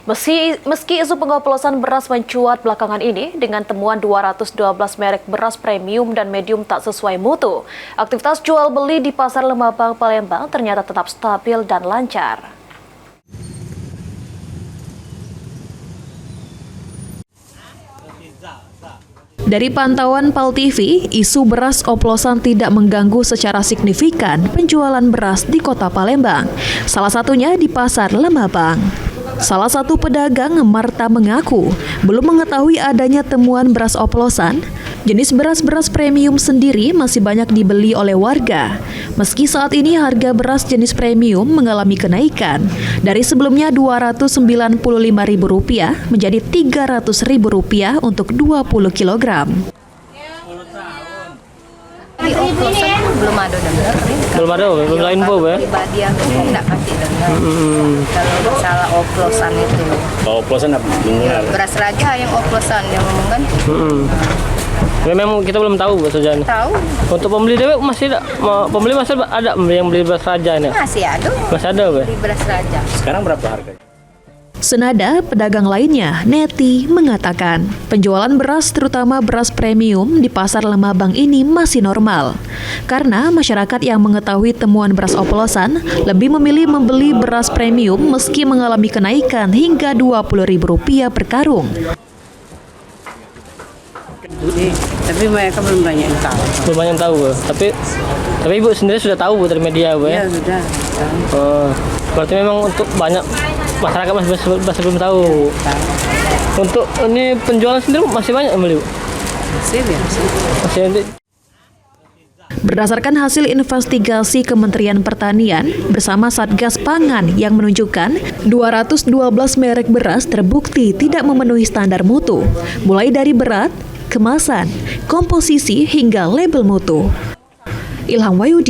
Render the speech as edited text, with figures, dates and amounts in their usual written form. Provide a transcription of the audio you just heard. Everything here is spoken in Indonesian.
Meski isu pengoplosan beras mencuat belakangan ini dengan temuan 212 merek beras premium dan medium tak sesuai mutu, aktivitas jual beli di Pasar Lemabang, Palembang ternyata tetap stabil dan lancar. Dari pantauan PAL TV, isu beras oplosan tidak mengganggu secara signifikan penjualan beras di Kota Palembang, salah satunya di Pasar Lemabang. Salah satu pedagang, Marta, mengaku belum mengetahui adanya temuan beras oplosan. Jenis beras-beras premium sendiri masih banyak dibeli oleh warga. Meski saat ini harga beras jenis premium mengalami kenaikan dari sebelumnya Rp295.000 menjadi Rp300.000 untuk 20 kg. Di oplosan belum ada dengar. Belum ada info ya? Pribadi aku tidak kasih dengar. Kalau masalah oplosan itu. Kalau oplosan apa? Beras raja yang oplosan yang ngomong kan. Memang kita belum tahu saja. Tahu. Untuk pembeli dewek masih ada, pembeli masih ada yang beli beras raja ini. Masih ada. Masih ada ya? Beli beras raja. Sekarang berapa harganya? Senada, pedagang lainnya, Neti, mengatakan penjualan beras terutama beras premium di Pasar Lemabang ini masih normal. Karena masyarakat yang mengetahui temuan beras oplosan lebih memilih membeli beras premium meski mengalami kenaikan hingga Rp20.000 per karung. Tapi mereka belum banyak yang tahu. Belum banyak yang tahu ya? Tapi Ibu sendiri sudah tahu dari media ya? Ya sudah. Berarti memang untuk banyak masyarakat masih belum tahu. Untuk ini penjualan sendiri masih banyak yang beli, Bu? Masih. Berdasarkan hasil investigasi Kementerian Pertanian bersama Satgas Pangan yang menunjukkan 212 merek beras terbukti tidak memenuhi standar mutu, mulai dari berat, kemasan, komposisi hingga label mutu. Ilham Wayudi.